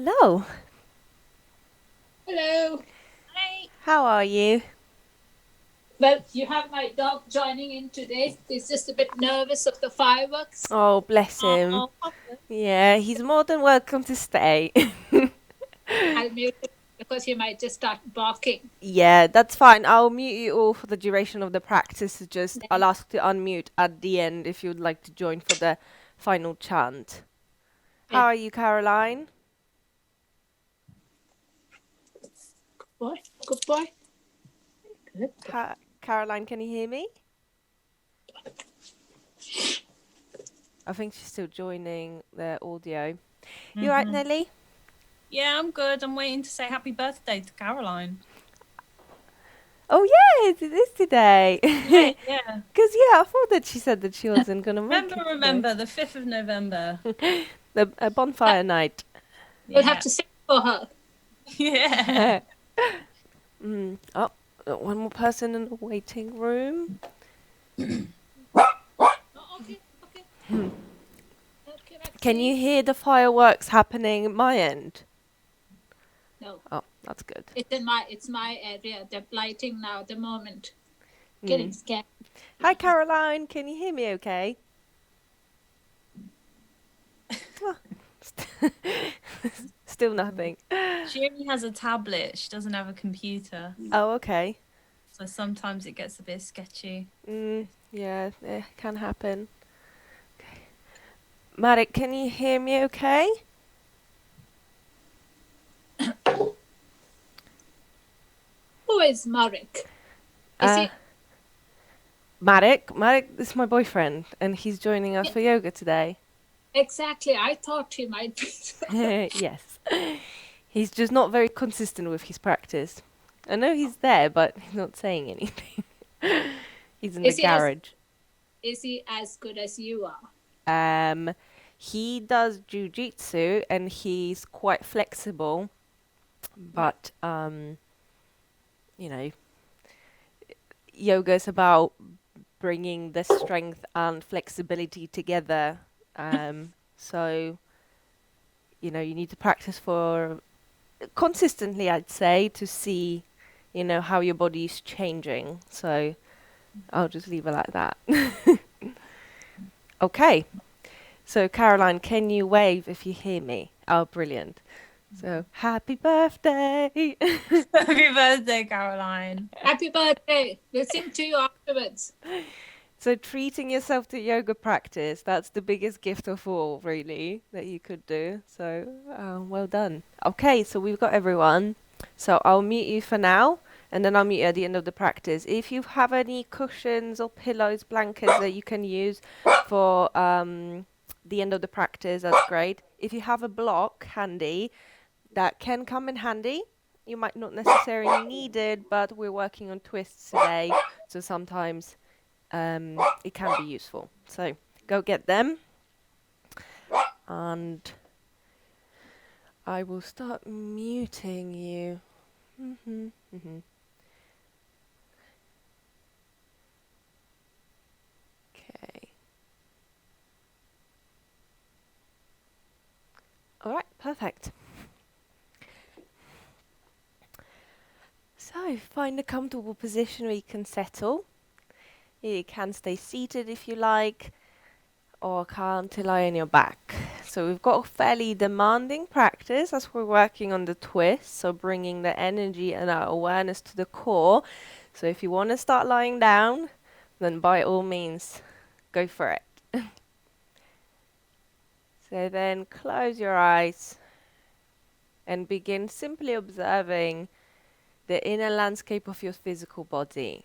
Hello, Hello. Hi. how are you? Well, you have my dog joining in today. He's just a bit nervous of the fireworks. Oh, bless him. Oh, okay. Yeah, he's more than welcome to stay. I'll mute him because he might just start barking. Yeah, that's fine. I'll mute you all for the duration of the practice. Just I'll Then, ask to unmute at the end if you'd like to join for the final chant. How yeah. are you, Caroline? Good boy. Good boy. Good boy. Caroline, can you hear me? I think she's still joining the audio. You right, Mhm. Nelly? Yeah, I'm good. I'm waiting to say happy birthday to Caroline. Oh yeah, it is today. Yeah, yeah. Because yeah, I thought that she said that she wasn't gonna make Remember, it today. remember, the 5th of November. The bonfire night. We'll have Yeah. to sing for her. Yeah. Oh, one more person in the waiting room. Oh, okay. Okay. Okay, Can you Maxine. hear the fireworks happening at my end? No, Oh, that's good. it's my area. They're lighting now at the moment. Getting Mm. scared. Hi, Caroline. Can you hear me okay? Oh, still nothing. She only has a tablet. She doesn't have a computer. Oh, okay. So sometimes it gets a bit sketchy. Yeah, it can happen. Okay. Marek, can you hear me okay? Who is Marek? Is Uh, he? Marek is my boyfriend, and he's joining us Yeah, for yoga today. exactly. I thought he might be. Yes. He's just not very consistent with his practice. I know he's there, but he's not saying anything. He's in the is he as garage. is he as good as you are? Um, he does jujitsu and he's quite flexible, Right. but you know, yoga is about bringing the strength and flexibility together. So you need to practice for consistently, I'd say, to see, how your body's changing. So I'll just leave it like that. Okay. So Caroline, can you wave if you hear me? Oh, brilliant. So happy birthday. Happy birthday, Caroline. Happy birthday. We'll sing to you afterwards. So treating yourself to yoga practice, that's the biggest gift of all, really, that you could do. So well done. Okay, so we've got everyone. So I'll mute you for now, and then I'll mute you at the end of the practice. If you have any cushions or pillows, blankets that you can use for the end of the practice, that's great. If you have a block handy, that can come in handy. You might not necessarily need it, but we're working on twists today, so sometimes it can be useful. So go get them, and I will start muting you. Okay. All right, perfect. So find a comfortable position where you can settle. You can stay seated if you like, or calm to lie on your back. So we've got a fairly demanding practice as we're working on the twist, so bringing the energy and our awareness to the core. So if you want to start lying down, then by all means, go for it. So then close your eyes and begin simply observing the inner landscape of your physical body.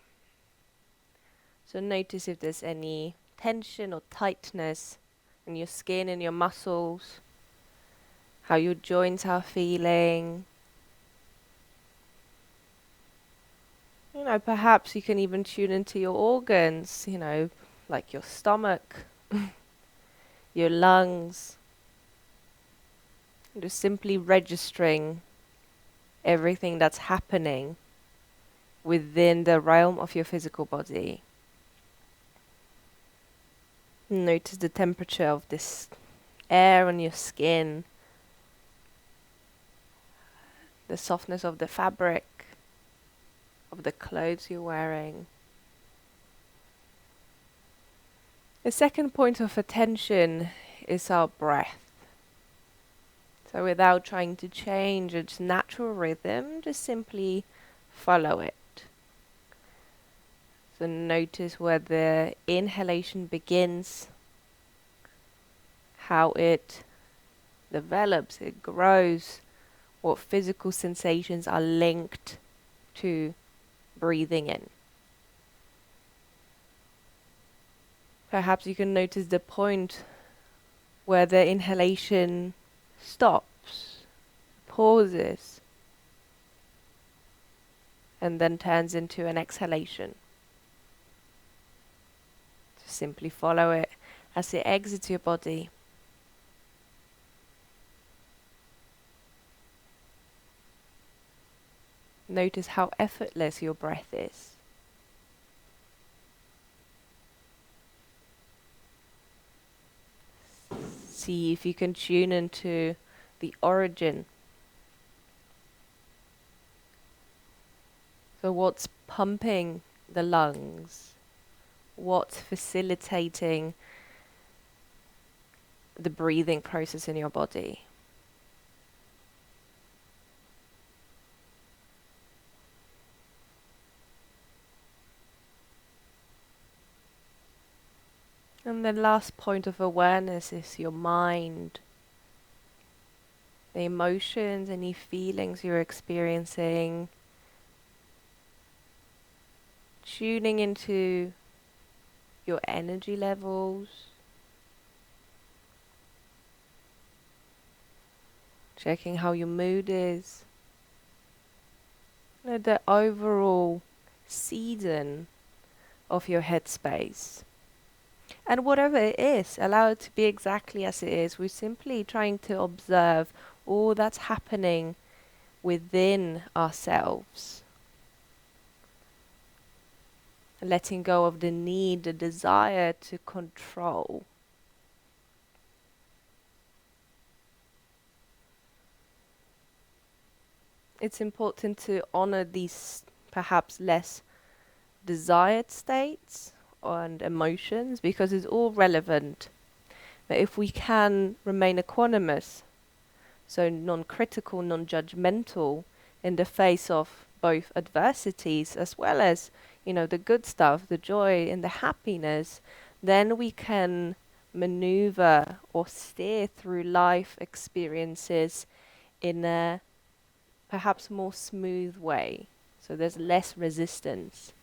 So notice if there's any tension or tightness in your skin and your muscles, how your joints are feeling. Perhaps you can even tune into your organs, like your stomach, your lungs. Just simply registering everything that's happening within the realm of your physical body. Notice the temperature of this air on your skin. the softness of the fabric, of the clothes you're wearing. The second point of attention is our breath. So without trying to change its natural rhythm, just simply follow it. So notice where the inhalation begins, how it develops, it grows, what physical sensations are linked to breathing in. Perhaps you can notice the point where the inhalation stops, pauses, and then turns into an exhalation. Just simply follow it as it exits your body. Notice how effortless your breath is. See if you can tune into the origin. So what's pumping the lungs? What's facilitating the breathing process in your body? And the last point of awareness is your mind. The emotions, any feelings you're experiencing. Tuning into your energy levels. Checking how your mood is. The overall season of your headspace. And whatever it is, allow it to be exactly as it is. We're simply trying to observe all that's happening within ourselves. Letting go of the need, the desire to control. It's important to honor these perhaps less desired states and emotions because it's all relevant. But if we can remain equanimous, so non-critical, non-judgmental in the face of both adversities as well as, the good stuff, the joy and the happiness, then we can maneuver or steer through life experiences in a perhaps more smooth way. So there's less resistance.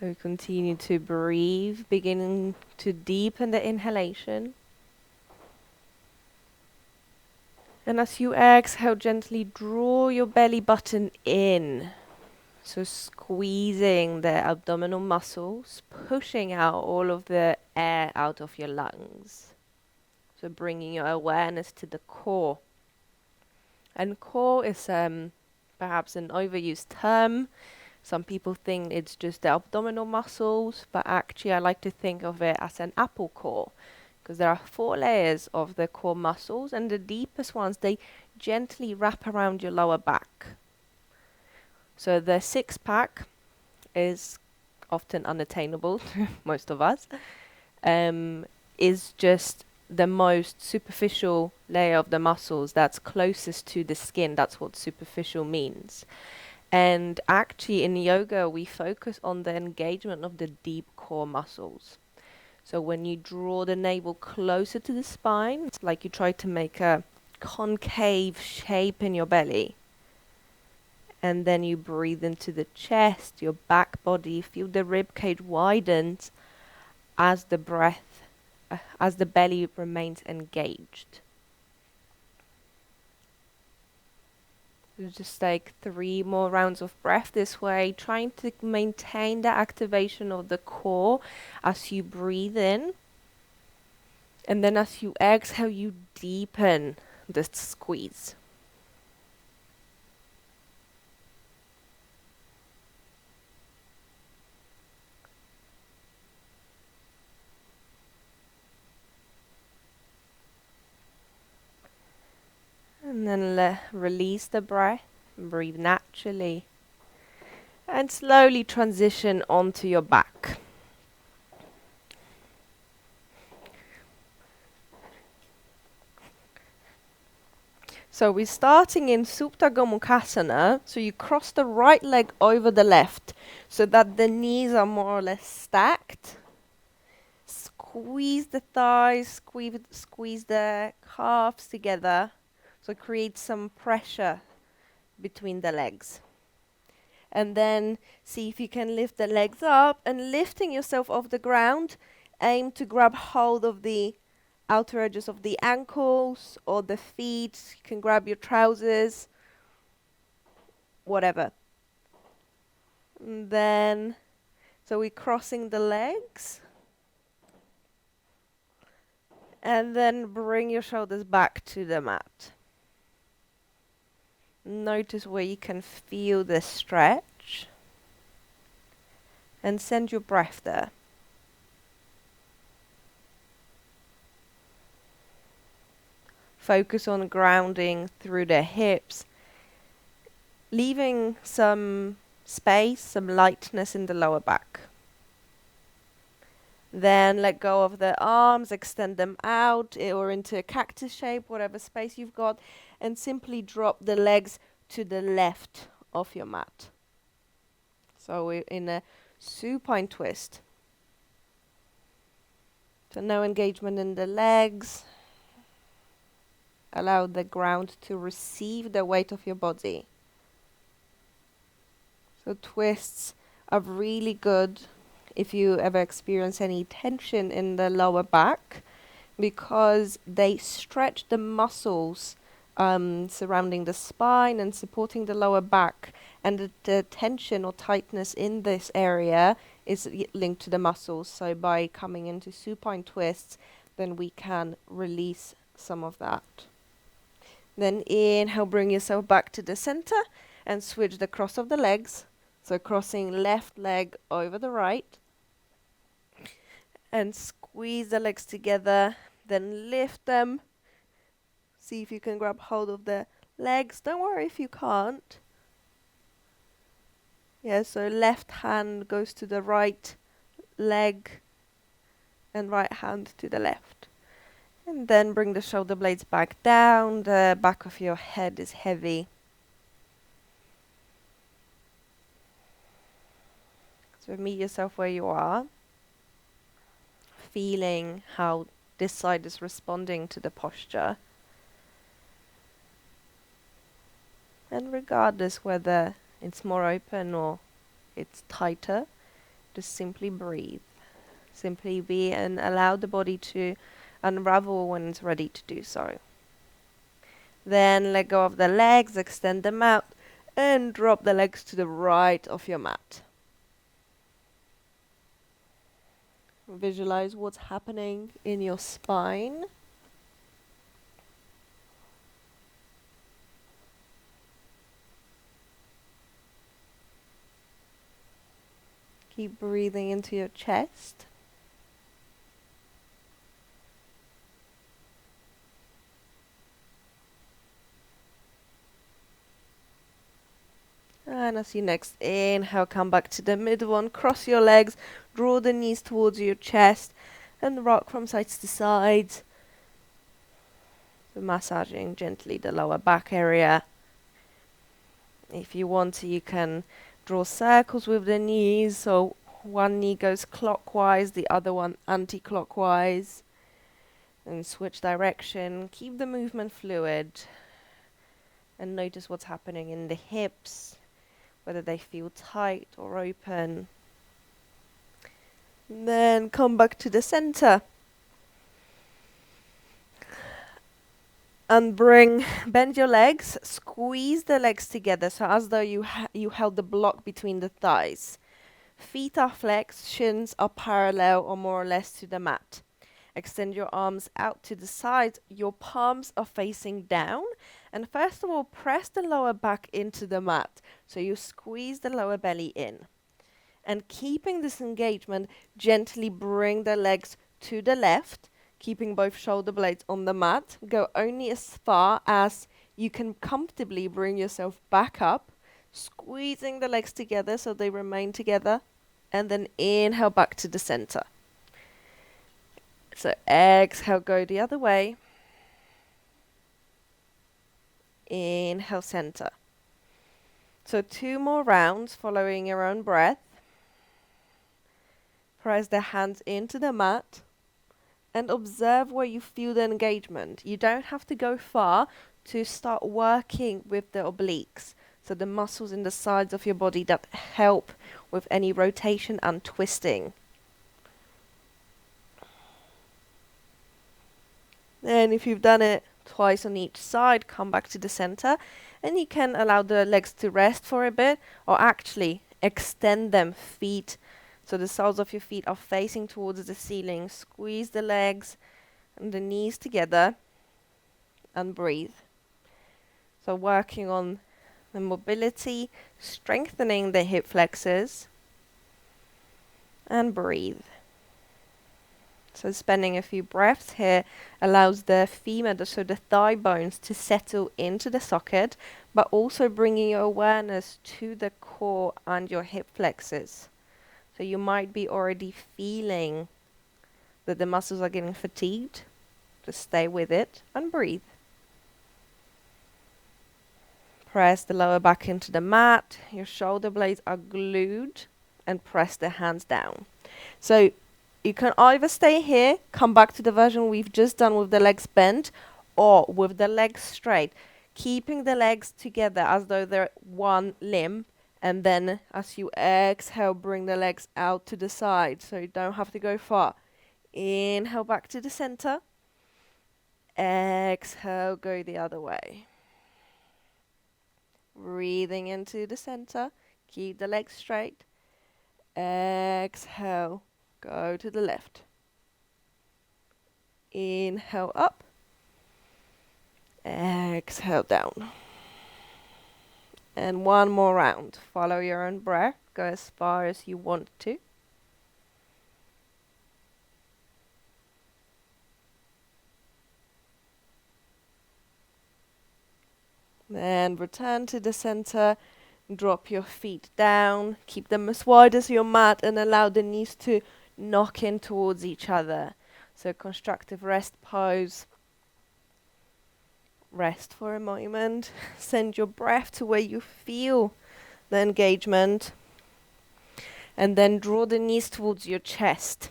So continue to breathe, beginning to deepen the inhalation. And as you exhale, gently draw your belly button in. So squeezing the abdominal muscles, pushing out all of the air out of your lungs. So bringing your awareness to the core. And core is perhaps an overused term. Some people think it's just the abdominal muscles, but actually I like to think of it as an apple core, because there are 4 layers of the core muscles, and the deepest ones, they gently wrap around your lower back. So the 6-pack is often unattainable to most of us, is just the most superficial layer of the muscles that's closest to the skin. That's what superficial means. And actually in yoga, we focus on the engagement of the deep core muscles. So when you draw the navel closer to the spine, it's like you try to make a concave shape in your belly. And then you breathe into the chest, your back body, feel the rib cage widens as the breath, as the belly remains engaged. Just take 3 more rounds of breath this way, trying to maintain the activation of the core as you breathe in. And then as you exhale, you deepen the squeeze. And then release the breath. Breathe naturally. And slowly transition onto your back. So we're starting in Supta Gomukhasana. So you cross the right leg over the left so that the knees are more or less stacked. Squeeze the thighs, squeeze the calves together. So create some pressure between the legs. And then see if you can lift the legs up, and lifting yourself off the ground, aim to grab hold of the outer edges of the ankles or the feet. You can grab your trousers, whatever. And then, so we're crossing the legs. And then bring your shoulders back to the mat. Notice where you can feel the stretch. And send your breath there. Focus on grounding through the hips, leaving some space, some lightness in the lower back. Then let go of the arms, extend them out or into a cactus shape, whatever space you've got, and simply drop the legs to the left of your mat. So we're in a supine twist. So no engagement in the legs. Allow the ground to receive the weight of your body. So twists are really good if you ever experience any tension in the lower back, because they stretch the muscles surrounding the spine and supporting the lower back, and the tension or tightness in this area is linked to the muscles. So by coming into supine twists, then we can release some of that. Then inhale, bring yourself back to the center and switch the cross of the legs. So crossing left leg over the right. And squeeze the legs together, then lift them. See if you can grab hold of the legs. Don't worry if you can't. Yeah, so left hand goes to the right leg and right hand to the left. And then bring the shoulder blades back down. The back of your head is heavy. So meet yourself where you are, feeling how this side is responding to the posture. And regardless whether it's more open or it's tighter, just simply breathe. Simply be and allow the body to unravel when it's ready to do so. Then let go of the legs, extend them out, and drop the legs to the right of your mat. Visualize what's happening in your spine. Keep breathing into your chest. And as you next inhale, come back to the mid one. Cross your legs, draw the knees towards your chest, and rock from sides to sides. So massaging gently the lower back area. If you want to, you can draw circles with the knees. So one knee goes clockwise, the other one anti-clockwise. And switch direction. Keep the movement fluid. And notice what's happening in the hips, whether they feel tight or open. And then come back to the center. And bend your legs, squeeze the legs together, so as though you held the block between the thighs. Feet are flexed, shins are parallel or more or less to the mat. Extend your arms out to the sides, your palms are facing down. And first of all, press the lower back into the mat, so you squeeze the lower belly in. And keeping this engagement, gently bring the legs to the left, keeping both shoulder blades on the mat. Go only as far as you can comfortably bring yourself back up, squeezing the legs together so they remain together, and then inhale back to the center. So exhale, go the other way. Inhale, center. So 2 more rounds following your own breath. Press the hands into the mat and observe where you feel the engagement. You don't have to go far to start working with the obliques, so the muscles in the sides of your body that help with any rotation and twisting. Then if you've done it twice on each side, come back to the center, and you can allow the legs to rest for a bit, or actually extend them, feet, so the soles of your feet are facing towards the ceiling. Squeeze the legs and the knees together and breathe. So working on the mobility, strengthening the hip flexors, and breathe. So spending a few breaths here allows the femur, so the thigh bones, to settle into the socket, but also bringing your awareness to the core and your hip flexors. So you might be already feeling that the muscles are getting fatigued. Just stay with it and breathe. Press the lower back into the mat. Your shoulder blades are glued, and press the hands down. So you can either stay here, come back to the version we've just done with the legs bent, or with the legs straight, keeping the legs together as though they're one limb. And then as you exhale, bring the legs out to the side, so you don't have to go far. Inhale back to the center. Exhale, go the other way. Breathing into the center. Keep the legs straight. Exhale, go to the left. Inhale up. Exhale down. And 1 more round. Follow your own breath. Go as far as you want to. Then return to the center. Drop your feet down. Keep them as wide as your mat and allow the knees to knock in towards each other. So constructive rest pose. Rest for a moment. Send your breath to where you feel the engagement. And then draw the knees towards your chest.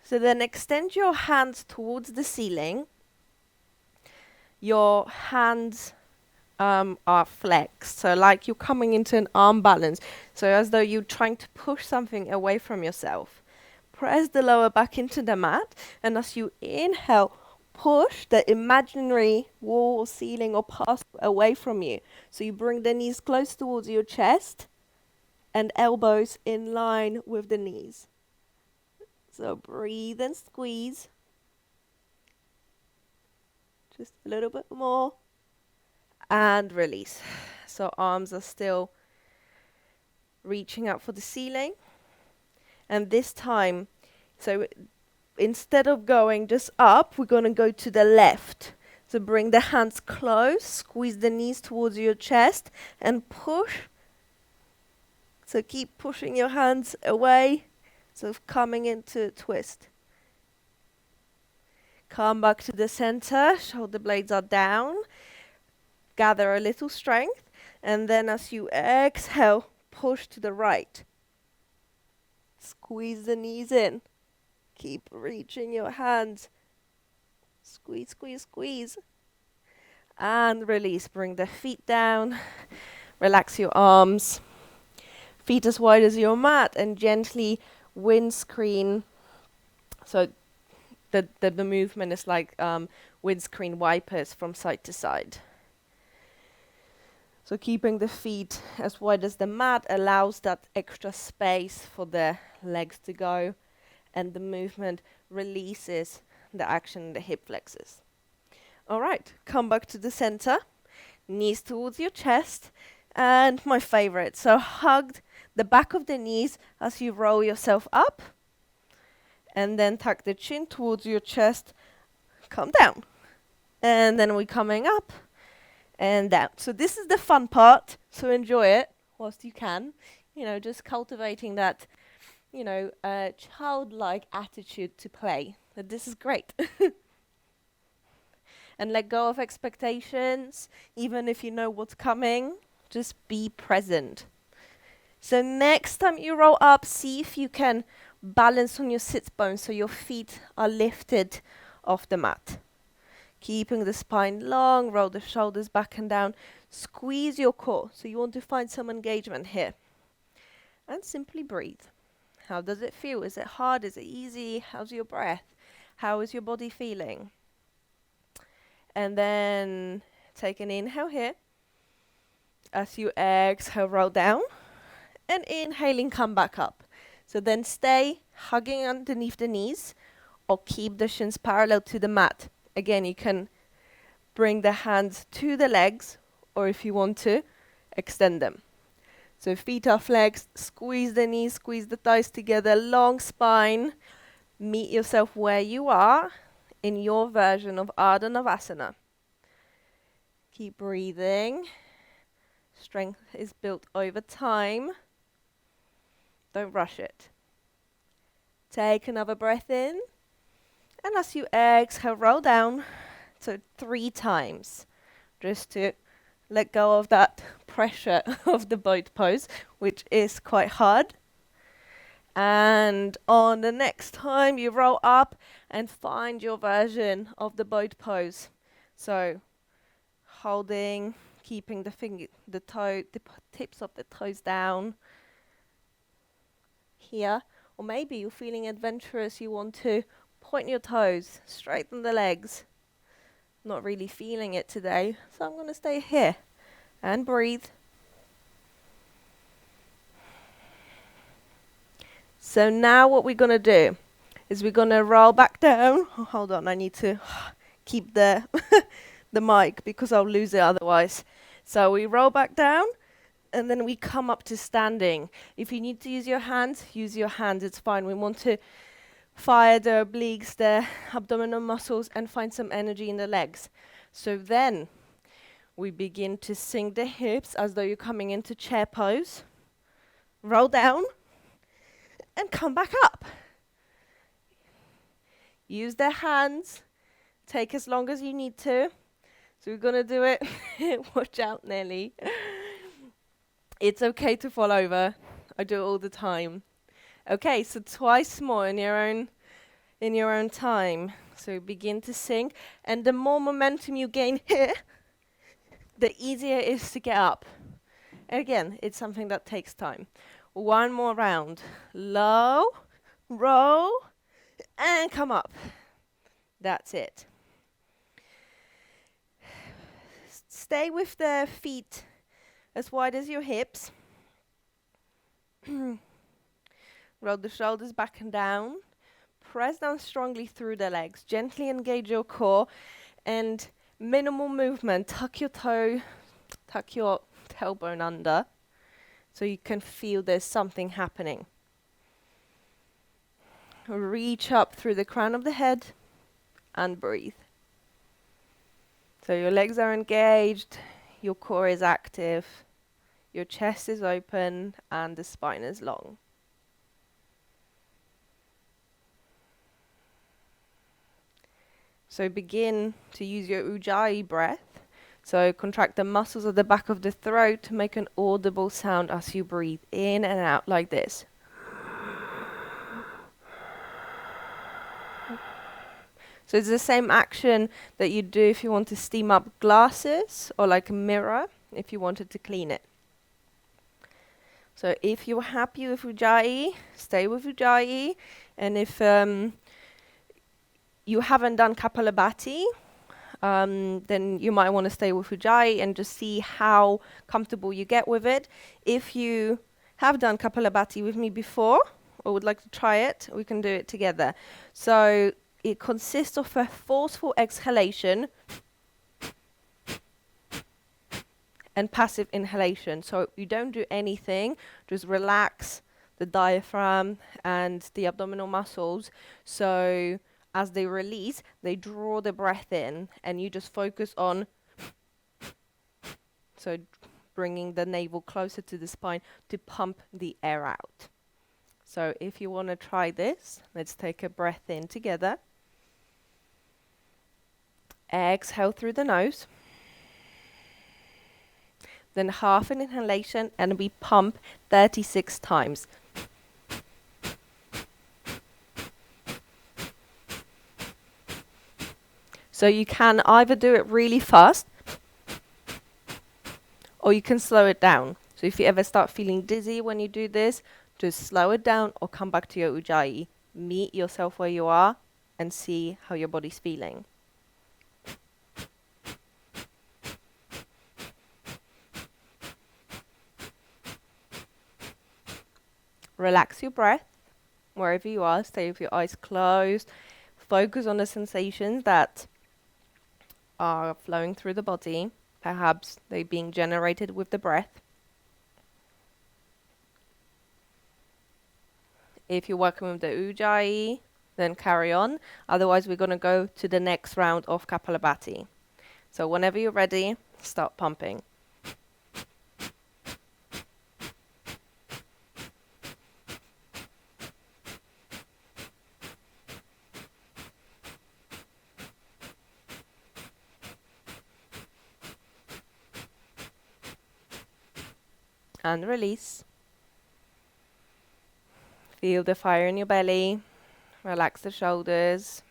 So then extend your hands towards the ceiling. Your hands are flexed, so like you're coming into an arm balance, so as though you're trying to push something away from yourself. Press the lower back into the mat, and as you inhale, push the imaginary wall or ceiling or path away from you. So you bring the knees close towards your chest and elbows in line with the knees. So breathe and squeeze. Just a little bit more. And release. So arms are still reaching out for the ceiling. And this time, so instead of going just up, we're going to go to the left. So bring the hands close, squeeze the knees towards your chest and push. So keep pushing your hands away. So coming into twist. Come back to the center, shoulder blades are down. Gather a little strength, and then as you exhale, push to the right. Squeeze the knees in. Keep reaching your hands. Squeeze, squeeze, squeeze. And release. Bring the feet down. Relax your arms. Feet as wide as your mat, and gently windscreen. So the movement is like windscreen wipers from side to side. So keeping the feet as wide as the mat allows that extra space for the legs to go, and the movement releases the action in the hip flexors. All right, come back to the center, knees towards your chest, and my favorite, so hug the back of the knees as you roll yourself up, And then tuck the chin towards your chest. Come down. And then we're coming up and down. So this is the fun part. So enjoy it whilst you can. You know, just cultivating that, childlike attitude to play. That this is great. And let go of expectations. Even if you know what's coming, just be present. So next time you roll up, see if you can balance on your sit bones so your feet are lifted off the mat. Keeping the spine long, roll the shoulders back and down. Squeeze your core. So you want to find some engagement here. And simply breathe. How does it feel? Is it hard? Is it easy? How's your breath? How is your body feeling? And then take an inhale here. As you exhale, roll down. And inhaling, come back up. So then stay hugging underneath the knees or keep the shins parallel to the mat. Again, you can bring the hands to the legs, or if you want to, extend them. So feet are flexed, squeeze the knees, squeeze the thighs together, long spine. Meet yourself where you are in your version of Ardha Navasana. Keep breathing. Strength is built over time. Don't rush it. Take another breath in. And as you exhale, roll down. So 3 times. Just to let go of that pressure of the boat pose, which is quite hard. And on the next time, you roll up and find your version of the boat pose. So holding, keeping the tips of the toes down here. Or maybe you're feeling adventurous, you want to point your toes, straighten the legs. Not really feeling it today, so I'm going to stay here and breathe. So now what we're going to do is we're going to roll back down. Oh, hold on, I need to keep the the mic because I'll lose it otherwise. So we roll back down and then we come up to standing. If you need to use your hands, it's fine. We want to fire the obliques, the abdominal muscles, and find some energy in the legs. So then we begin to sink the hips as though you're coming into chair pose. Roll down and come back up. Use the hands. Take as long as you need to. So we're going to do it. Watch out, Nelly. It's okay to fall over. I do it all the time. Okay, so twice more in your own time. So begin to sink, and the more momentum you gain here, the easier it is to get up. And again, it's something that takes time. One more round. Low, roll, and come up. That's it. Stay with the feet as wide as your hips. Roll the shoulders back and down. Press down strongly through the legs. Gently engage your core and minimal movement. Tuck your tailbone under so you can feel there's something happening. Reach up through the crown of the head and breathe. So your legs are engaged, your core is active, your chest is open, and the spine is long. So begin to use your Ujjayi breath. So contract the muscles of the back of the throat to make an audible sound as you breathe in and out like this. So it's the same action that you do if you want to steam up glasses or like a mirror if you wanted to clean it. So if you're happy with Ujjayi, stay with Ujjayi. And if you haven't done Kapalabhati, then you might want to stay with Ujjayi and just see how comfortable you get with it. If you have done Kapalabhati with me before or would like to try it, we can do it together. So it consists of a forceful exhalation and passive inhalation. So you don't do anything, just relax the diaphragm and the abdominal muscles. So as they release, they draw the breath in, and you just focus on, so bringing the navel closer to the spine to pump the air out. So if you want to try this, let's take a breath in together. Exhale through the nose. Then half an inhalation, and we pump 36 times. So you can either do it really fast, or you can slow it down. So if you ever start feeling dizzy when you do this, just slow it down or come back to your ujjayi. Meet yourself where you are and see how your body's feeling. Relax your breath wherever you are. Stay with your eyes closed. Focus on the sensations that are flowing through the body. Perhaps they're being generated with the breath. If you're working with the ujjayi, then carry on. Otherwise, we're going to go to the next round of Kapalabhati. So whenever you're ready, start pumping. And release. Feel the fire in your belly. Relax the shoulders.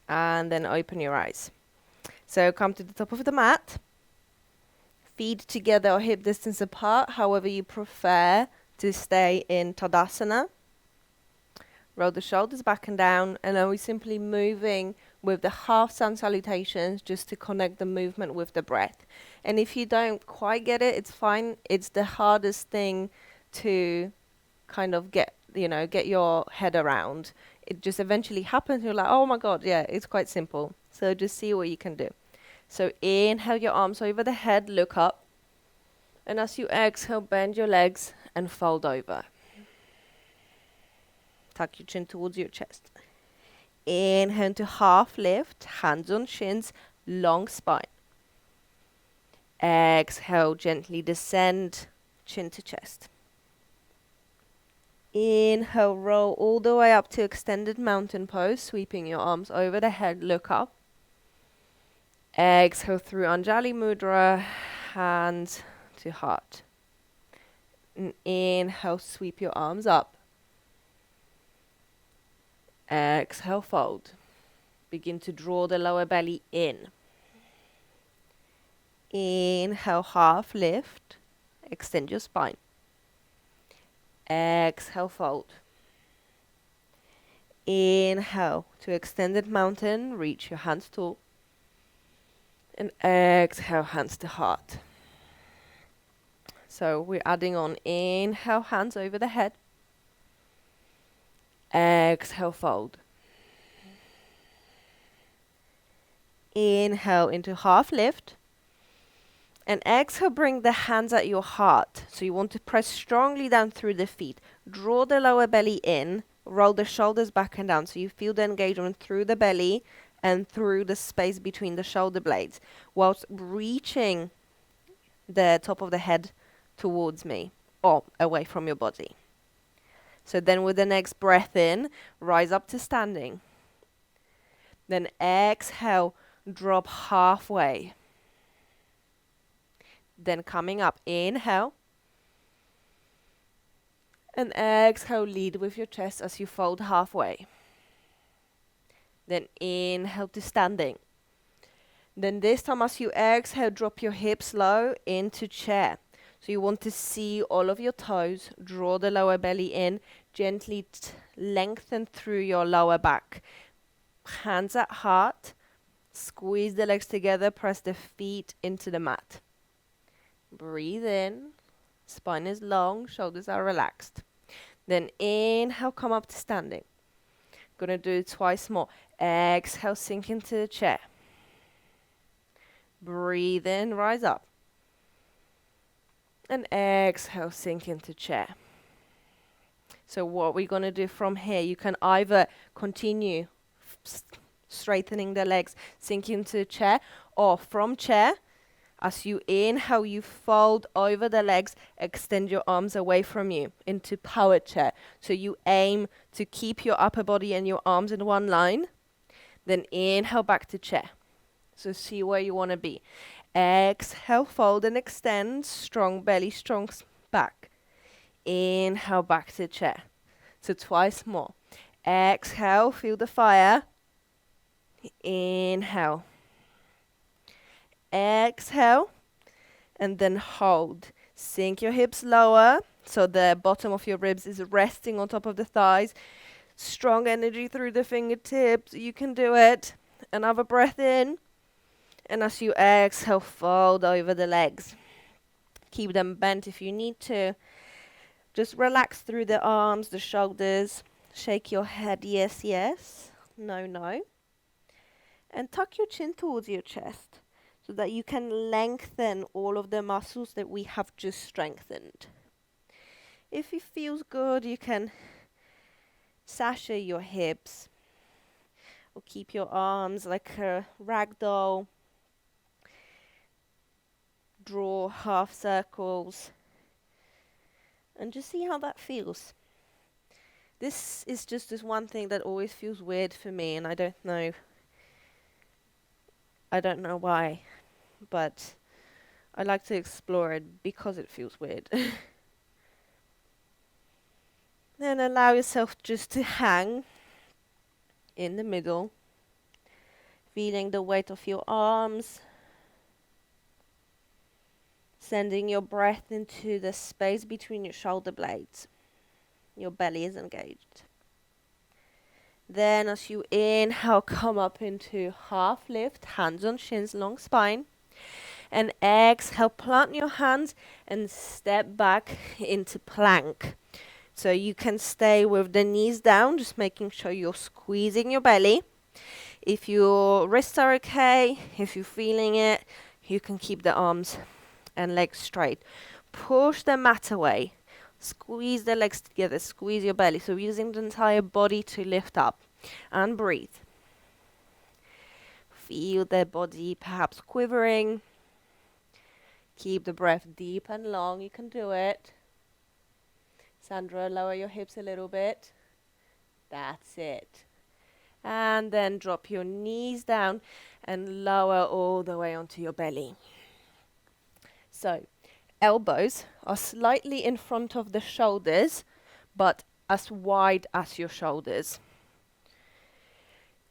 And then open your eyes. So come to the top of the mat. Feet together or hip distance apart, however you prefer to stay in Tadasana. Roll the shoulders back and down, and then we're simply moving with the half sun salutations just to connect the movement with the breath. And if you don't quite get it, it's fine. It's the hardest thing to kind of get your head around. It just eventually happens. You're like, oh my God, yeah, it's quite simple. So just see what you can do. So inhale your arms over the head, look up. And as you exhale, bend your legs and fold over. Tuck your chin towards your chest. Inhale to half lift, hands on shins, long spine. Exhale, gently descend, chin to chest. Inhale, roll all the way up to extended mountain pose, sweeping your arms over the head, look up. Exhale through Anjali Mudra, hands to heart. And inhale, sweep your arms up. Exhale, fold. Begin to draw the lower belly in. Inhale, half lift. Extend your spine. Exhale, fold. Inhale to extended mountain. Reach your hands tall. And exhale, hands to heart. So we're adding on inhale, hands over the head. Exhale, fold. Inhale into half lift. And exhale, bring the hands at your heart. So you want to press strongly down through the feet. Draw the lower belly in. Roll the shoulders back and down. So you feel the engagement through the belly and through the space between the shoulder blades, whilst reaching the top of the head towards me or away from your body. So then with the next breath in, rise up to standing. Then exhale, drop halfway. Then coming up, inhale. And exhale, lead with your chest as you fold halfway. Then inhale to standing. Then this time as you exhale, drop your hips low into chair. So you want to see all of your toes, draw the lower belly in, gently lengthen through your lower back. Hands at heart, squeeze the legs together, press the feet into the mat. Breathe in, spine is long, shoulders are relaxed. Then inhale, come up to standing. Gonna do it twice more. Exhale, sink into the chair. Breathe in, rise up. And exhale, sink into chair. So what we're going to do from here, you can either continue straightening the legs, sink into chair, or from chair, as you inhale, you fold over the legs, extend your arms away from you into power chair. So you aim to keep your upper body and your arms in one line, then inhale back to chair. So see where you want to be. Exhale, fold and extend, strong belly, strong back. Inhale back to chair. So twice more. Exhale, feel the fire. Inhale. Exhale. And then hold. Sink your hips lower so the bottom of your ribs is resting on top of the thighs. Strong energy through the fingertips. You can do it. Another breath in. And as you exhale, fold over the legs. Keep them bent if you need to. Just relax through the arms, the shoulders. Shake your head, yes, yes. No, no. And tuck your chin towards your chest so that you can lengthen all of the muscles that we have just strengthened. If it feels good, you can sashay your hips or keep your arms like a rag doll. Draw half circles and just see how that feels. This is just this one thing that always feels weird for me, and I don't know why, but I like to explore it because it feels weird. Then allow yourself just to hang in the middle, feeling the weight of your arms, sending your breath into the space between your shoulder blades. Your belly is engaged. Then as you inhale, come up into half lift, hands on shins, long spine. And exhale, plant your hands and step back into plank. So you can stay with the knees down, just making sure you're squeezing your belly. If your wrists are okay, if you're feeling it, you can keep the arms and legs straight. Push the mat away. Squeeze the legs together. Squeeze your belly. So using the entire body to lift up. And breathe. Feel the body perhaps quivering. Keep the breath deep and long. You can do it. Sandra, lower your hips a little bit. That's it. And then drop your knees down and lower all the way onto your belly. So, elbows are slightly in front of the shoulders, but as wide as your shoulders.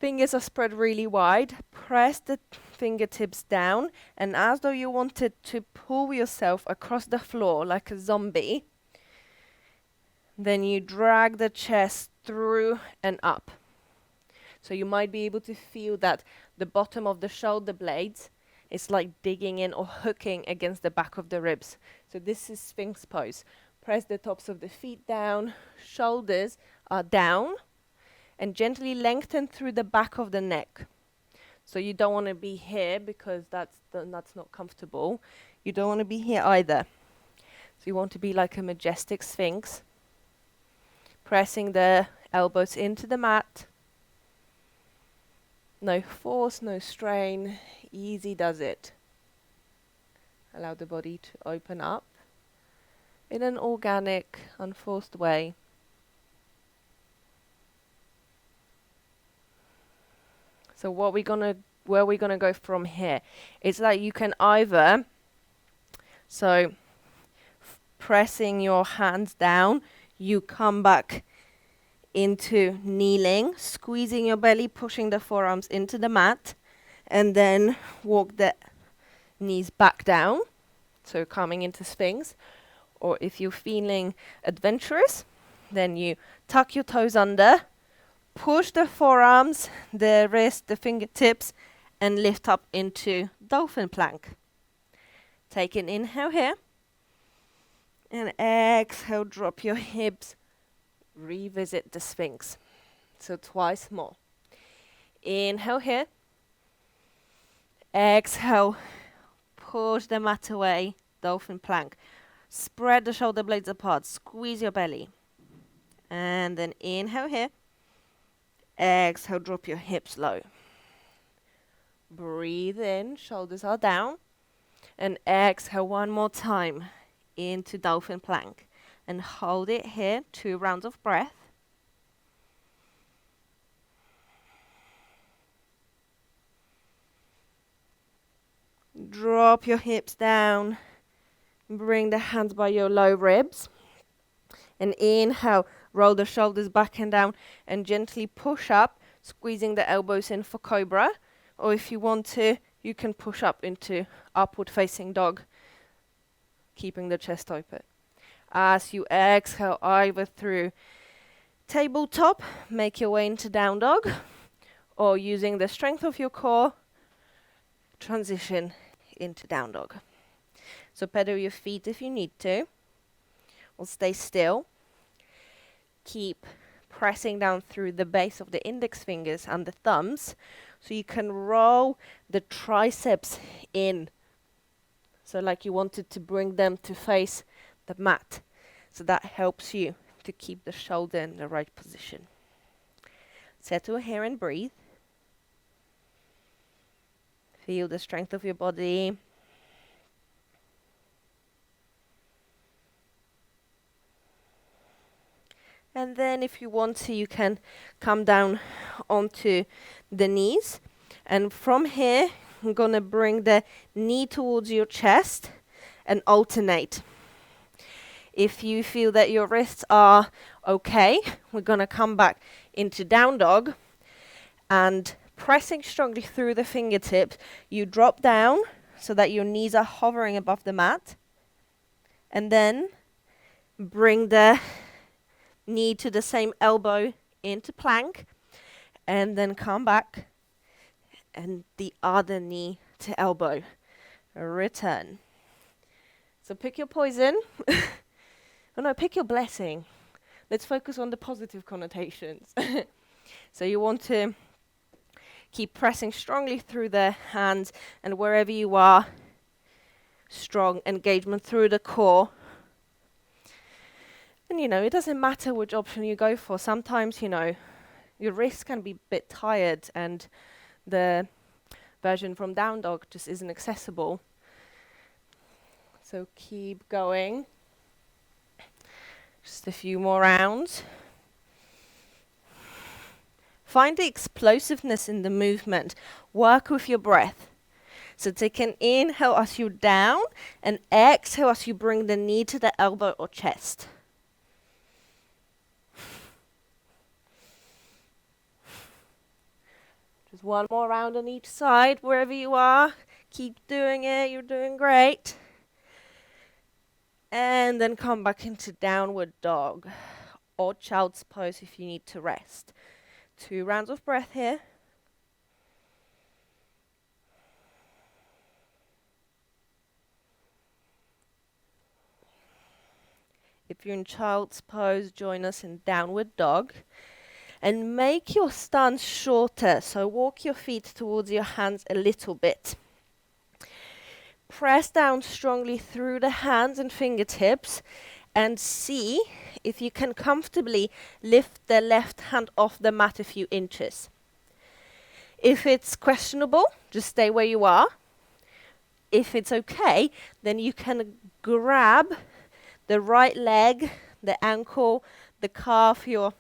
Fingers are spread really wide. Press the fingertips down, and as though you wanted to pull yourself across the floor like a zombie, then you drag the chest through and up. So you might be able to feel that the bottom of the shoulder blades is like digging in or hooking against the back of the ribs. So this is Sphinx pose. Press the tops of the feet down, shoulders are down, and gently lengthen through the back of the neck. So you don't want to be here because that's not comfortable. You don't want to be here either. So you want to be like a majestic Sphinx. Pressing the elbows into the mat. No force, no strain. Easy does it. Allow the body to open up in an organic, unforced way. So where we're gonna go from here? It's like you can either pressing your hands down, you come back into kneeling, squeezing your belly, pushing the forearms into the mat, and then walk the knees back down, so coming into Sphinx. Or if you're feeling adventurous, then you tuck your toes under, push the forearms, the wrist, the fingertips, and lift up into Dolphin plank. Take an inhale here, and exhale, drop your hips, revisit the Sphinx. So twice more. Inhale here. Exhale, push the mat away, Dolphin plank. Spread the shoulder blades apart. Squeeze your belly. And then inhale here. Exhale, drop your hips low. Breathe in, shoulders are down. And exhale one more time into Dolphin Plank. And hold it here, 2 rounds of breath. Drop your hips down. Bring the hands by your low ribs. And inhale, roll the shoulders back and down and gently push up, squeezing the elbows in for Cobra. Or if you want to, you can push up into upward facing dog, keeping the chest open. As you exhale, either through tabletop, make your way into down dog, or using the strength of your core, transition into down dog. So pedal your feet if you need to, or stay still. Keep pressing down through the base of the index fingers and the thumbs, so you can roll the triceps in. So like you wanted to bring them to face the mat. So that helps you to keep the shoulder in the right position. Settle here and breathe. Feel the strength of your body. And then if you want to, you can come down onto the knees. And from here, I'm going to bring the knee towards your chest and alternate. If you feel that your wrists are okay, we're going to come back into down dog. And pressing strongly through the fingertips, you drop down so that your knees are hovering above the mat. And then bring the knee to the same elbow into plank, and then come back and the other knee to elbow. Return. So pick your poison. Oh no, pick your blessing. Let's focus on the positive connotations. So you want to keep pressing strongly through the hands, and wherever you are, strong engagement through the core. And it doesn't matter which option you go for. Sometimes, your wrists can be a bit tired and the version from down dog just isn't accessible. So keep going. Just a few more rounds. Find the explosiveness in the movement. Work with your breath. So take an inhale as you're down and exhale as you bring the knee to the elbow or chest. Just one more round on each side, wherever you are. Keep doing it, you're doing great. And then come back into downward dog or child's pose if you need to rest. 2 rounds of breath here. If you're in child's pose, join us in downward dog. And make your stance shorter, so walk your feet towards your hands a little bit. Press down strongly through the hands and fingertips and see if you can comfortably lift the left hand off the mat a few inches. If it's questionable, just stay where you are. If it's okay, then you can grab the right leg, the ankle, the calf, your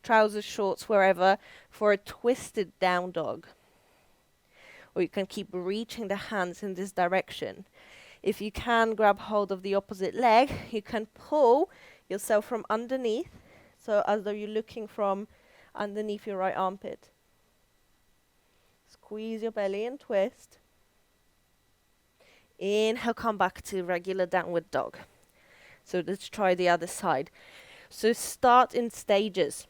trousers, shorts, wherever, for a twisted down dog. Or you can keep reaching the hands in this direction. If you can grab hold of the opposite leg, you can pull yourself from underneath, so as though you're looking from underneath your right armpit. Squeeze your belly and twist. Inhale, come back to regular downward dog. So let's try the other side. So start in stages.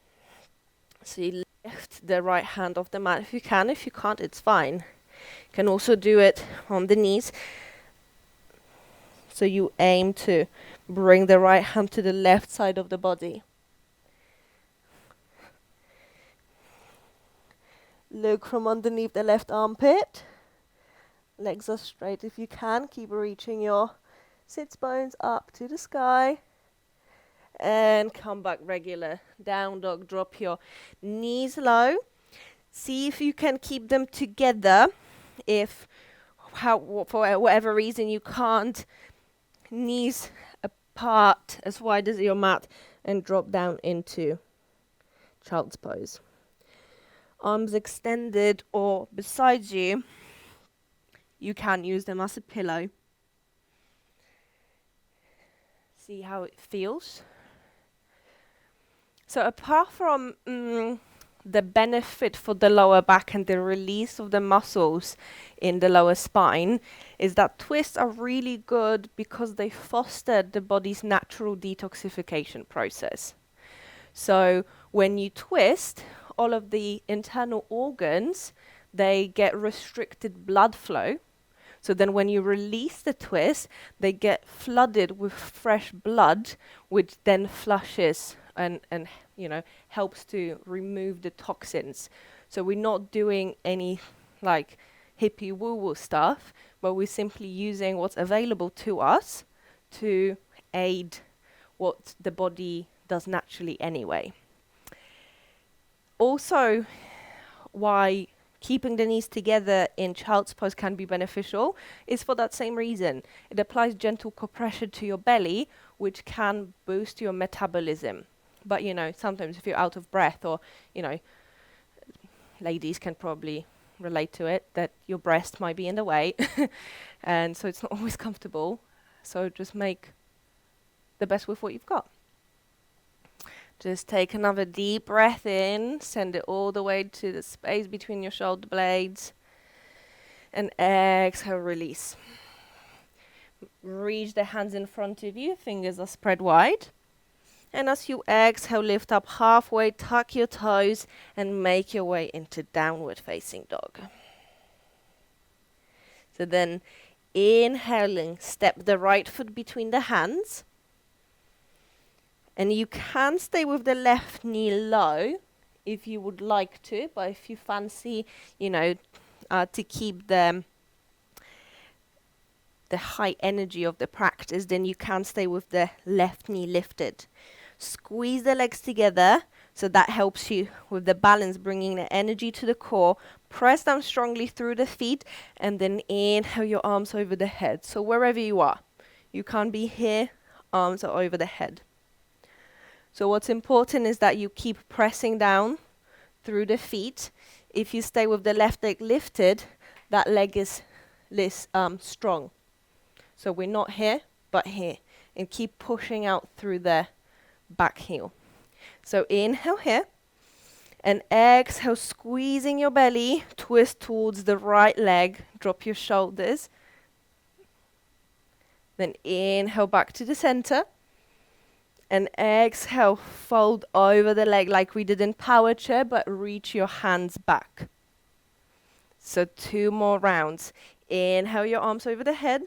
So you lift the right hand off the mat if you can. If you can't, it's fine. You can also do it on the knees. So you aim to bring the right hand to the left side of the body. Look from underneath the left armpit. Legs are straight if you can. Keep reaching your Sits bones up to the sky. And come back regular. Down dog, drop your knees low. See if you can keep them together. If for whatever reason you can't, knees apart as wide as your mat and drop down into child's pose. Arms extended or beside you. You can use them as a pillow. See how it feels. So apart from the benefit for the lower back and the release of the muscles in the lower spine, is that twists are really good because they foster the body's natural detoxification process. So when you twist, all of the internal organs, they get restricted blood flow. So then when you release the twist, they get flooded with fresh blood, which then flushes and helps to remove the toxins. So we're not doing any like hippie woo-woo stuff, but we're simply using what's available to us to aid what the body does naturally anyway. Also, why keeping the knees together in child's pose can be beneficial is for that same reason. It applies gentle compression to your belly, which can boost your metabolism. But, sometimes if you're out of breath or, ladies can probably relate to it, that your breast might be in the way. And so it's not always comfortable. So just make the best with what you've got. Just take another deep breath in, send it all the way to the space between your shoulder blades, and exhale, release. Reach the hands in front of you, fingers are spread wide. And as you exhale, lift up halfway, tuck your toes, and make your way into downward facing dog. So then, inhaling, step the right foot between the hands. And you can stay with the left knee low if you would like to, but if you fancy, to keep the high energy of the practice, then you can stay with the left knee lifted. Squeeze the legs together, so that helps you with the balance, bringing the energy to the core. Press down strongly through the feet, and then inhale your arms over the head. So wherever you are, you can't be here, arms are over the head. So what's important is that you keep pressing down through the feet. If you stay with the left leg lifted, that leg is strong. So we're not here, but here. And keep pushing out through the back heel. So inhale here. And exhale, squeezing your belly. Twist towards the right leg. Drop your shoulders. Then inhale back to the center. And exhale, fold over the leg like we did in power chair, but reach your hands back. So 2 more rounds. Inhale your arms over the head.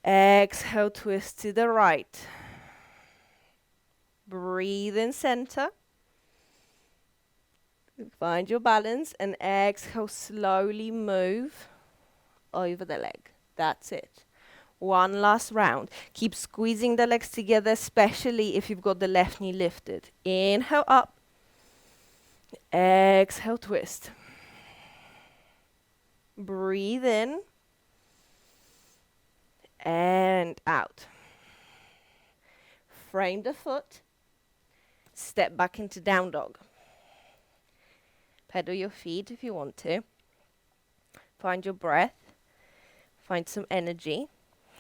Exhale, twist to the right. Breathe in center. Find your balance and exhale, slowly move over the leg. That's it. One last round. Keep squeezing the legs together, especially if you've got the left knee lifted. Inhale up. Exhale, twist. Breathe in. And out. Frame the foot. Step back into down dog. Pedal your feet if you want to. Find your breath. Find some energy.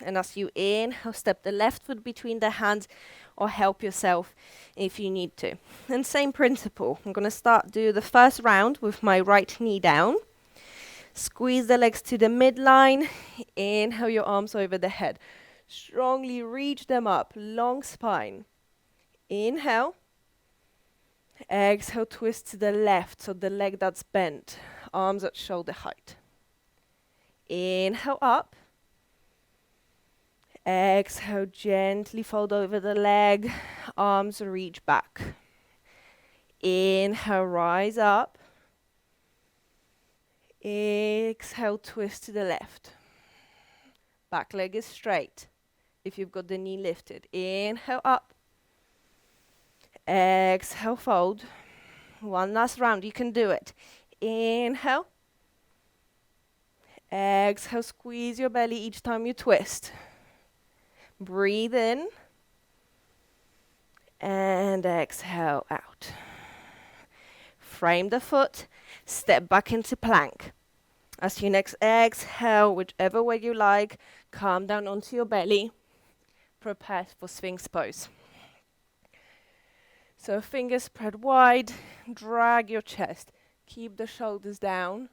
And as you inhale, step the left foot between the hands or help yourself if you need to. And same principle. I'm going to do the first round with my right knee down. Squeeze the legs to the midline. Inhale your arms over the head. Strongly reach them up. Long spine. Inhale. Exhale, twist to the left, so the leg that's bent. Arms at shoulder height. Inhale up. Exhale, gently fold over the leg. Arms reach back. Inhale, rise up. Exhale, twist to the left. Back leg is straight. If you've got the knee lifted, inhale up. Exhale, fold. One last round, you can do it. Inhale. Exhale, squeeze your belly each time you twist. Breathe in. And exhale out. Frame the foot, step back into plank. As you next exhale, whichever way you like, calm down onto your belly. Prepare for Sphinx pose. So fingers spread wide, drag your chest. Keep the shoulders down.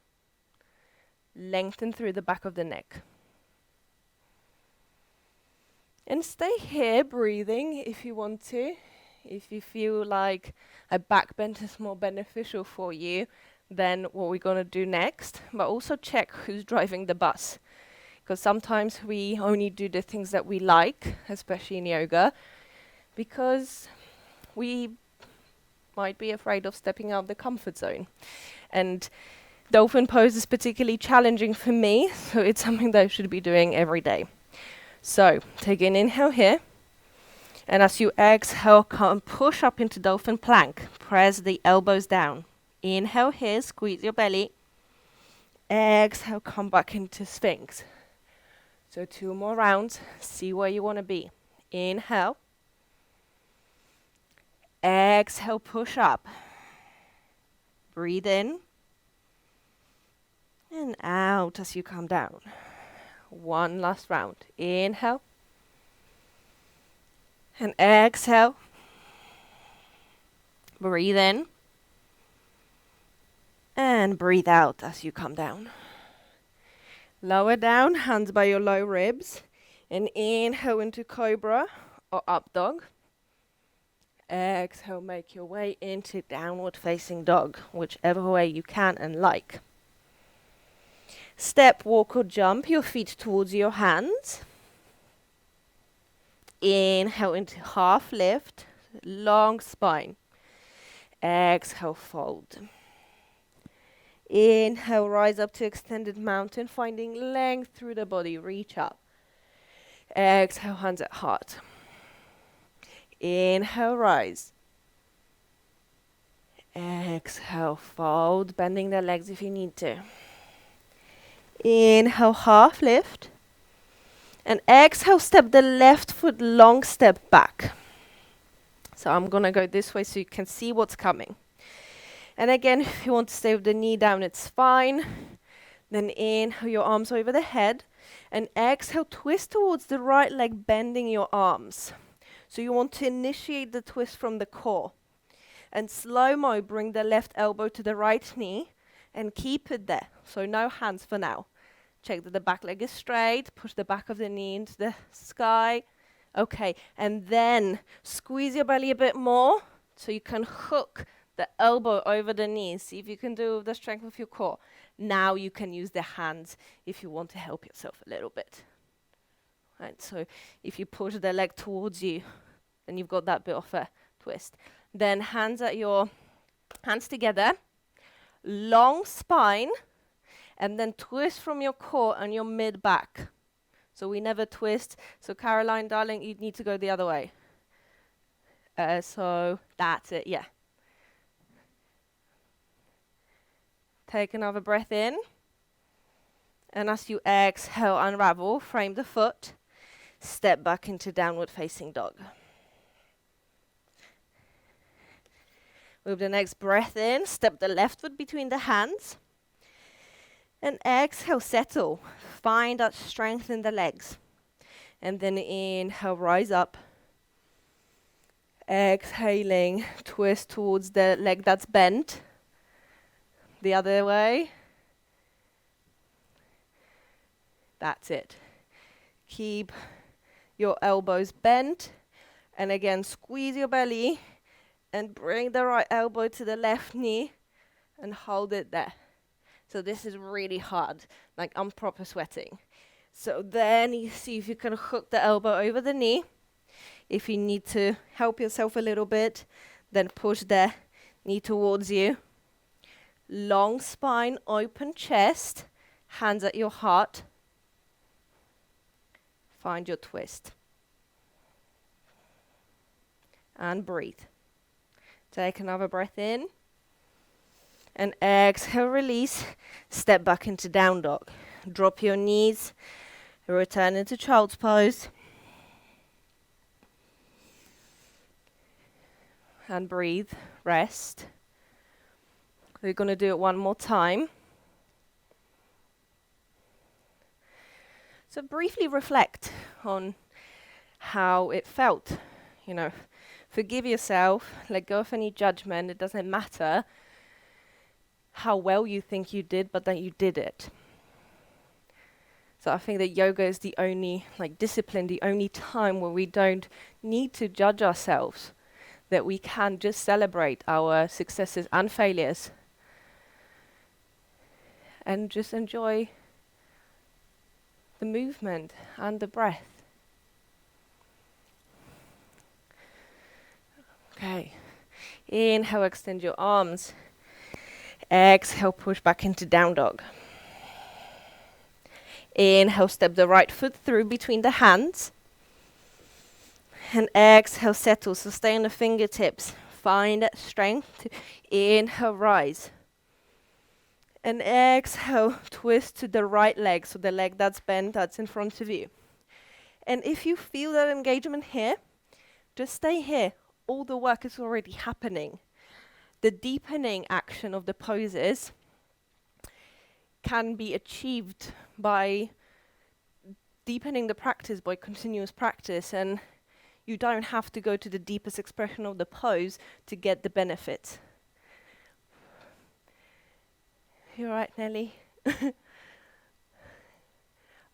Lengthen through the back of the neck. And stay here breathing if you want to. If you feel like a back bend is more beneficial for you than what we're going to do next. But also check who's driving the bus. Because sometimes we only do the things that we like, especially in yoga, because we might be afraid of stepping out of the comfort zone. And Dophin pose is particularly challenging for me, so it's something that I should be doing every day. So take an inhale here. And as you exhale, come push up into Dolphin plank. Press the elbows down. Inhale here, squeeze your belly. Exhale, come back into Sphinx. So 2 more rounds. See where you want to be. Inhale. Exhale, push up. Breathe in. And out as you come down. 1 last round. Inhale. And exhale. Breathe in. And breathe out as you come down. Lower down, hands by your low ribs. And inhale into cobra or up dog. Exhale, make your way into downward facing dog, whichever way you can and like. Step, walk or jump your feet towards your hands. Inhale into half lift, long spine. Exhale, fold. Inhale, rise up to extended mountain, finding length through the body, reach up. Exhale, hands at heart. Inhale, rise. Exhale, fold, bending the legs if you need to. Inhale, half lift. And exhale, step the left foot long step back. So I'm going to go this way so you can see what's coming. And again, if you want to stay with the knee down, it's fine. Then inhale your arms over the head. And exhale, twist towards the right leg, bending your arms. So you want to initiate the twist from the core. And slow-mo, bring the left elbow to the right knee. And keep it there. So no hands for now. Check that the back leg is straight. Push the back of the knee into the sky. Okay, and then squeeze your belly a bit more so you can hook the elbow over the knee. See if you can do with the strength of your core. Now you can use the hands if you want to help yourself a little bit. Right, so if you push the leg towards you, then you've got that bit of a twist. Then hands together, long spine, and then twist from your core and your mid back. So we never twist. So Caroline, darling, you need to go the other way. So that's it, yeah. Take another breath in. And as you exhale, unravel, frame the foot. Step back into downward facing dog. With the next breath in, step the left foot between the hands. And exhale, settle. Find that strength in the legs. And then inhale, rise up. Exhaling, twist towards the leg that's bent. The other way. That's it. Keep your elbows bent. And again, squeeze your belly. And bring the right elbow to the left knee. And hold it there. So this is really hard. Like I'm proper sweating. So then you see if you can hook the elbow over the knee. If you need to help yourself a little bit, then push the knee towards you. Long spine, open chest, hands at your heart. Find your twist. And breathe. Take another breath in. And exhale, release. Step back into down dog. Drop your knees. Return into child's pose. And breathe. Rest. We're going to do it one more time. So briefly reflect on how it felt. You know, forgive yourself. Let go of any judgment. It doesn't matter how well you think you did, but that you did it. So I think that yoga is the only discipline, the only time where we don't need to judge ourselves, that we can just celebrate our successes and failures and just enjoy the movement and the breath. Okay. Inhale, extend your arms. Exhale, push back into down dog. Inhale, step the right foot through between the hands. And exhale, settle. So stay on the fingertips. Find that strength. Inhale, rise. And exhale, twist to the right leg. So the leg that's bent, that's in front of you. And if you feel that engagement here, just stay here. All the work is already happening. The deepening action of the poses can be achieved by deepening the practice, by continuous practice, and you don't have to go to the deepest expression of the pose to get the benefit. You all right, Nelly?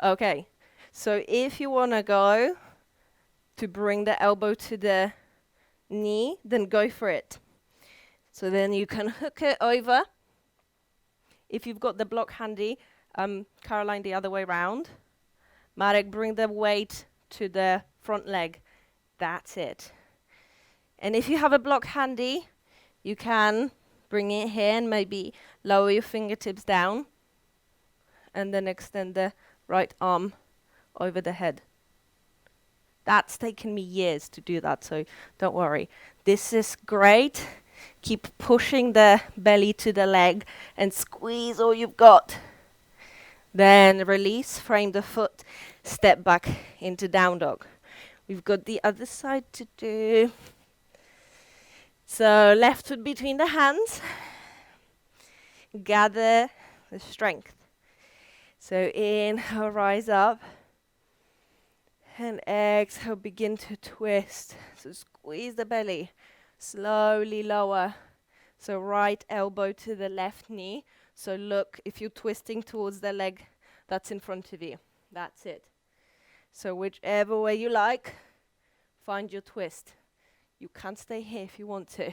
Okay, so if you want to go to bring the elbow to the knee, then go for it. So then you can hook it over. If you've got the block handy, Caroline, the other way round. Marek, bring the weight to the front leg. That's it. And if you have a block handy, you can bring it here and maybe lower your fingertips down and then extend the right arm over the head. That's taken me years to do that, so don't worry. This is great. Keep pushing the belly to the leg and squeeze all you've got. Then release, frame the foot, step back into down dog. We've got the other side to do. So left foot between the hands. Gather the strength. So inhale, rise up. And exhale, begin to twist. So squeeze the belly. Slowly lower. So right elbow to the left knee. So look, if you're twisting towards the leg that's in front of you. That's it. So whichever way you like, find your twist. You can stay here if you want to.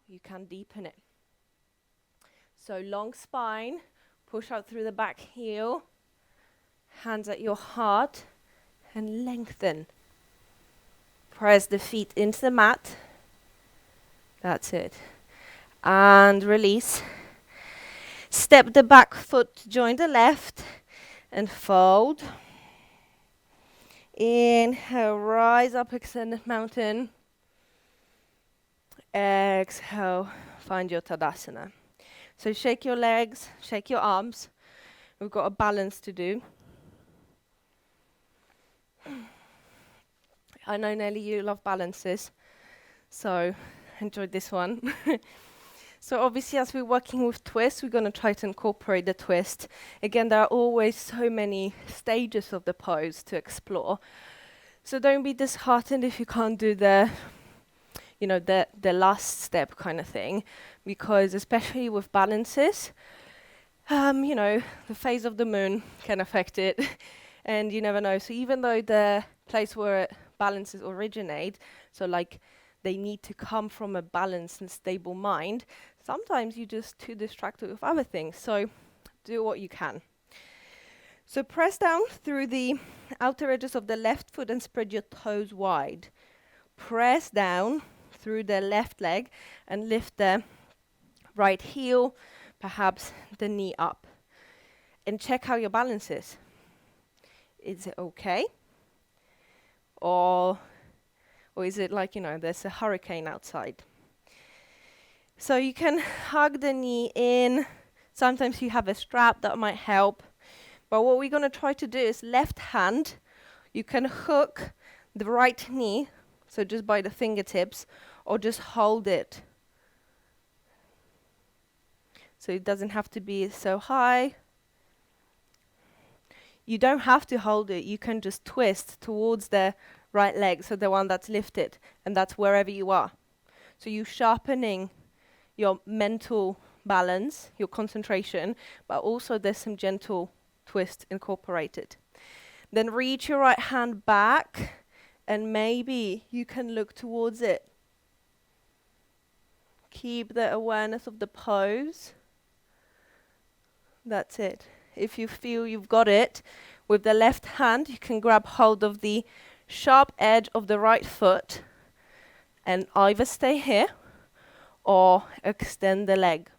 You can deepen it. So long spine, push out through the back heel, hands at your heart, and lengthen. Press the feet into the mat. That's it. And release. Step the back foot to join the left and fold. Inhale, rise up, extended mountain. Exhale, find your Tadasana. So shake your legs, shake your arms. We've got a balance to do. I know, Nelly, you love balances, so enjoy this one. So obviously, as we're working with twists, we're going to try to incorporate the twist. Again, there are always so many stages of the pose to explore. So don't be disheartened if you can't do the last step kind of thing, because especially with balances, the phase of the moon can affect it, and you never know. So even though the place where balances originate, so like they need to come from a balanced and stable mind, sometimes you're just too distracted with other things. So do what you can. So press down through the outer edges of the left foot and spread your toes wide. Press down through the left leg and lift the right heel, perhaps the knee up. And check how your balance is. Is it okay? Or is it like, there's a hurricane outside? So you can hug the knee in. Sometimes you have a strap that might help. But what we're going to try to do is left hand, you can hook the right knee, so just by the fingertips, or just hold it. So it doesn't have to be so high. You don't have to hold it. You can just twist towards the right leg, so the one that's lifted, and that's wherever you are. So you're sharpening your mental balance, your concentration, but also there's some gentle twist incorporated. Then reach your right hand back, and maybe you can look towards it. Keep the awareness of the pose. That's it. If you feel you've got it, with the left hand, you can grab hold of the sharp edge of the right foot and either stay here or extend the leg.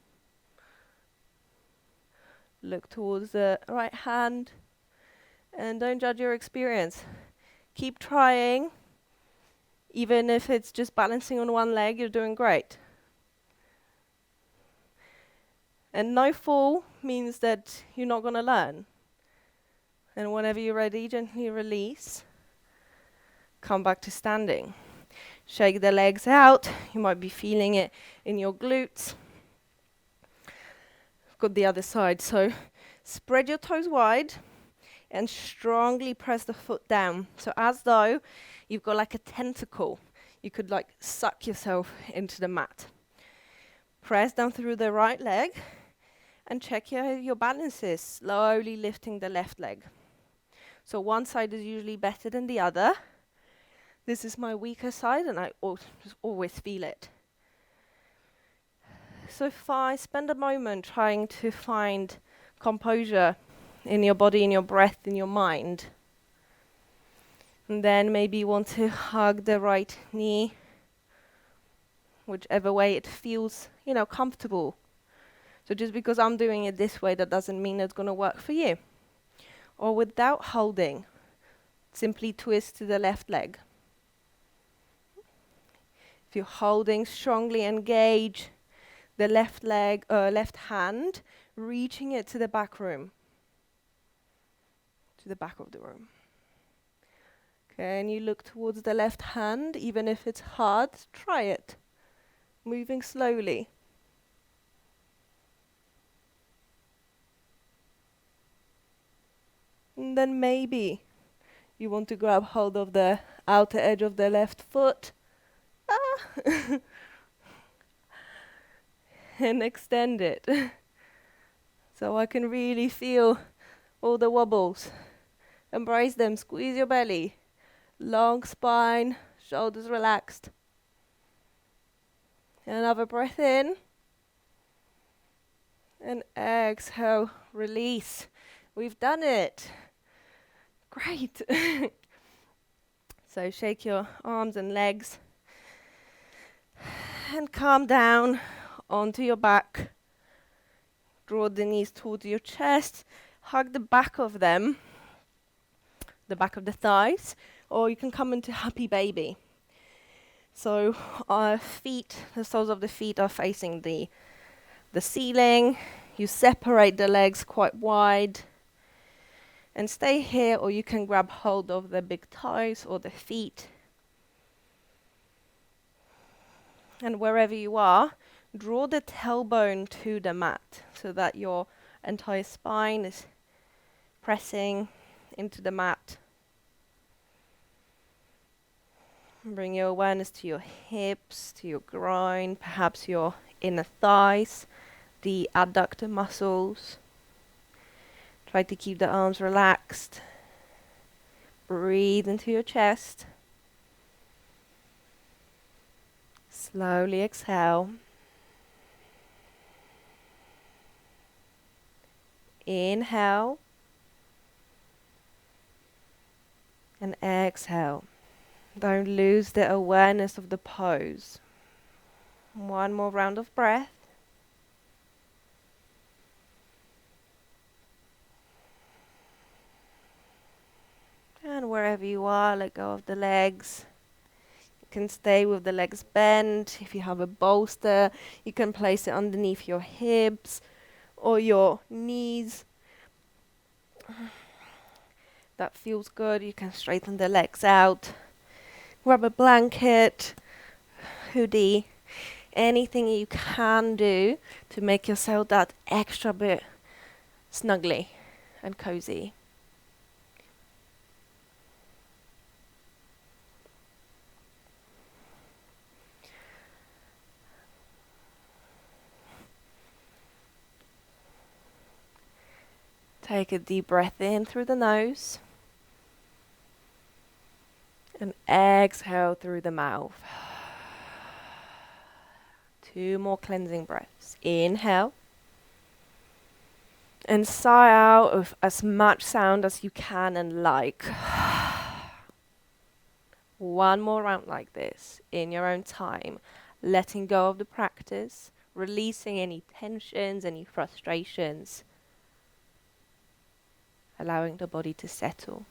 Look towards the right hand and don't judge your experience. Keep trying. Even if it's just balancing on one leg, you're doing great. And no fall means that you're not going to learn. And whenever you're ready, gently release. Come back to standing. Shake the legs out. You might be feeling it in your glutes. Got the other side. So spread your toes wide and strongly press the foot down. So as though you've got like a tentacle. You could like suck yourself into the mat. Press down through the right leg and check your balance is. Slowly lifting the left leg. So one side is usually better than the other. This is my weaker side and I just always feel it. So spend a moment trying to find composure in your body, in your breath, in your mind. And then maybe you want to hug the right knee, whichever way it feels, comfortable. So just because I'm doing it this way, that doesn't mean it's going to work for you. Or without holding, simply twist to the left leg. If you're holding, strongly engage the left leg, left hand, reaching it to the back room. To the back of the room. Okay, and you look towards the left hand, even if it's hard, try it. Moving slowly. And then maybe you want to grab hold of the outer edge of the left foot. And extend it. So I can really feel all the wobbles. Embrace them, squeeze your belly. Long spine, shoulders relaxed. Another breath in. And exhale, release. We've done it. Great. So shake your arms and legs. And calm down onto your back. Draw the knees towards your chest. Hug the back of them. The back of the thighs. Or you can come into happy baby. So our feet, the soles of the feet are facing the ceiling. You separate the legs quite wide. And stay here, or you can grab hold of the big toes or the feet. And wherever you are, draw the tailbone to the mat so that your entire spine is pressing into the mat. Bring your awareness to your hips, to your groin, perhaps your inner thighs, the adductor muscles. Try to keep the arms relaxed. Breathe into your chest. Slowly exhale. Inhale. And exhale. Don't lose the awareness of the pose. One more round of breath. And wherever you are, let go of the legs. You can stay with the legs bent. If you have a bolster, you can place it underneath your hips or your knees. That feels good. You can straighten the legs out. Grab a blanket, hoodie, anything you can do to make yourself that extra bit snuggly and cozy. Take a deep breath in through the nose and exhale through the mouth. 2 more cleansing breaths. Inhale and sigh out with as much sound as you can and like. 1 more round like this in your own time, letting go of the practice, releasing any tensions, any frustrations, allowing the body to settle.